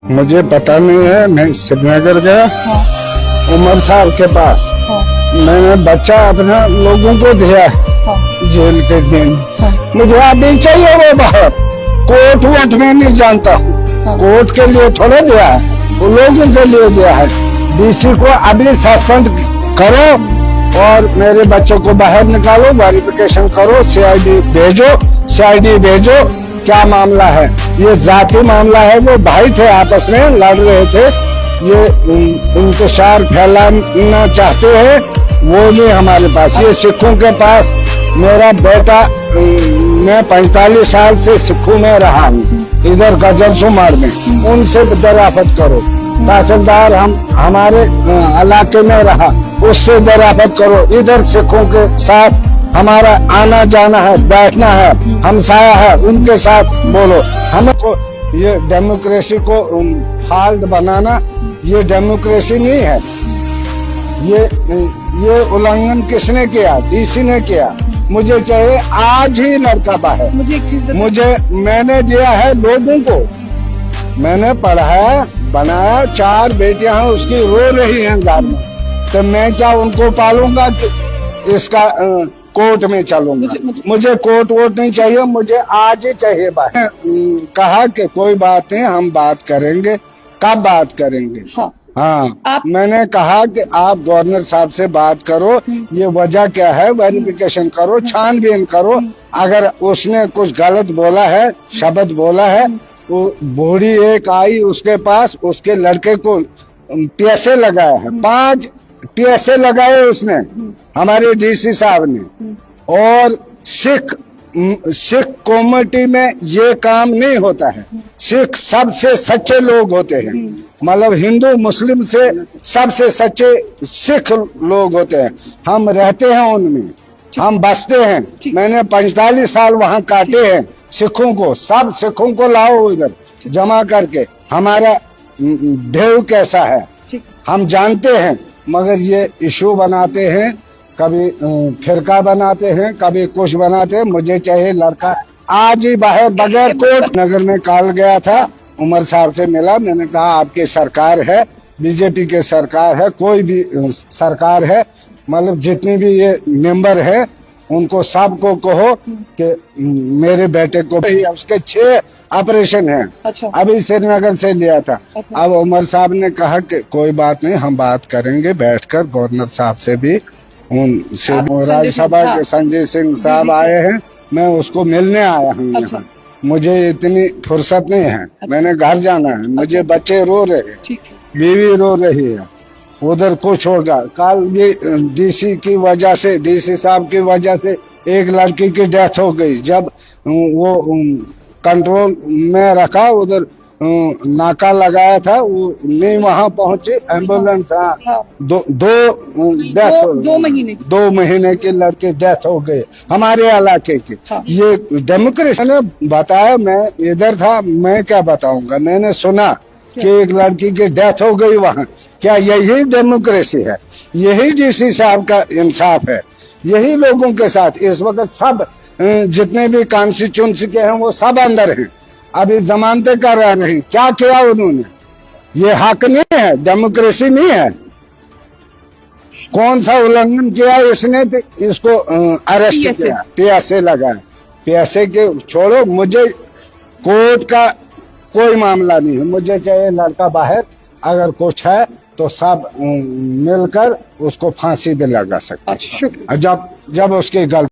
मुझे पता नहीं है। मैं श्रीनगर गया उमर साहब के पास। मैंने बच्चा अपना लोगों को दिया जेल के दिन। मुझे अभी चाहिए वो बाहर। कोर्ट वोट में नहीं जानता हूँ। कोर्ट के लिए थोड़ा दिया है, वो लोगों के लिए दिया है। डीसी को अभी सस्पेंड करो और मेरे बच्चों को बाहर निकालो, वेरिफिकेशन करो, सीआईडी भेजो। क्या मामला है? ये जाति मामला है। वो भाई थे, आपस में लड़ रहे थे। ये इंतशार फैलाना चाहते हैं, वो नहीं हमारे पास। ये सिखों के पास मेरा बेटा, मैं 45 साल से सिखों में रहा हूँ, इधर गजल शुमार में। उनसे दराफत करो। तहसीलदार हमारे इलाके में रहा, उससे दराफत करो। इधर सिखों के साथ हमारा आना जाना है, बैठना है, हमसाया है, उनके साथ बोलो। हमको ये डेमोक्रेसी को फाल्ट बनाना, ये डेमोक्रेसी नहीं है। ये उल्लंघन किसने किया? डीसी ने किया। मुझे चाहिए आज ही लड़का बाहर। मुझे एक चीज मैंने दिया है लोगों को। मैंने पढ़ाया, बनाया। 4 बेटियां हैं उसकी, रो रही हैं घर में। तो मैं क्या उनको पालूंगा कि इसका कोर्ट में चलूंगा? मुझे कोर्ट वोट नहीं चाहिए, मुझे आज ही चाहिए बाहर। कहा कि कोई बात नहीं, हम बात करेंगे। कब बात करेंगे? हाँ, मैंने कहा कि आप गवर्नर साहब से बात करो, ये वजह क्या है, वेरिफिकेशन करो, छानबीन करो। अगर उसने कुछ गलत बोला है, शब्द बोला है, वो बूढ़ी एक आई उसके पास, उसके लड़के को पैसे लगाया है, 5 पैसे लगाए उसने, हमारे डीसी साहब ने। और सिख कम्युनिटी में ये काम नहीं होता है। सिख सबसे सच्चे लोग होते हैं, मतलब हिंदू मुस्लिम से सबसे सच्चे सिख लोग होते हैं। हम रहते हैं उनमें, हम बसते हैं। मैंने 45 साल वहाँ काटे हैं सिखों को। सब सिखों को लाओ इधर जमा करके। हमारा ढेउ कैसा है हम जानते हैं, मगर ये इशू बनाते हैं, कभी फिरका बनाते हैं, कभी कुछ बनाते हैं। मुझे चाहिए लड़का आज ही बाहर, बगैर कोर्ट। नगर में कल गया था, उमर साहब से मिला। मैंने कहा आपकी सरकार है, बीजेपी के सरकार है, कोई भी सरकार है, मतलब जितनी भी ये मेंबर है, उनको सबको कहो कि मेरे बेटे को, उसके 6 ऑपरेशन है। अच्छा। अभी श्रीनगर से लिया था। अच्छा। अब उमर साहब ने कहा कि कोई बात नहीं, हम बात करेंगे बैठकर। गवर्नर साहब से भी, उनसे राज्यसभा के संजय सिंह साहब आए हैं, मैं उसको मिलने आया हूँ। अच्छा। यहाँ मुझे इतनी फुर्सत नहीं है। अच्छा। मैंने घर जाना है। मुझे बच्चे रो रहे हैं, बीवी रो रही है, उधर कुछ होगा। कल ये डीसी की वजह से, डीसी साहब की वजह से एक लड़की की डेथ हो गई। जब वो कंट्रोल में रखा, उधर नाका लगाया था, वो नहीं वहां पहुंची एम्बुलेंस। दो महीने के लड़के डेथ हो गए हमारे इलाके के। ये डेमोक्रेसी ने बताया, मैं इधर था, मैं क्या बताऊंगा। मैंने सुना कि एक लड़की की डेथ हो गई वहां। क्या यही डेमोक्रेसी है? यही डीसी साहब का इंसाफ है? यही लोगों के साथ इस वक्त सब जितने भी कॉन्स्टिट्यूंसी के हैं वो सब अंदर हैं, अभी जमानतें कर रहे हैं। क्या किया उन्होंने? ये हक नहीं है, डेमोक्रेसी नहीं है। कौन सा उल्लंघन किया इसने? इसको अरेस्ट किया, पैसे लगाए। पैसे के छोड़ो, मुझे कोर्ट का कोई मामला नहीं है। मुझे चाहिए लड़का बाहर। अगर कुछ है तो सब मिलकर उसको फांसी पे लगा सकते हैं। जब उसकी गलती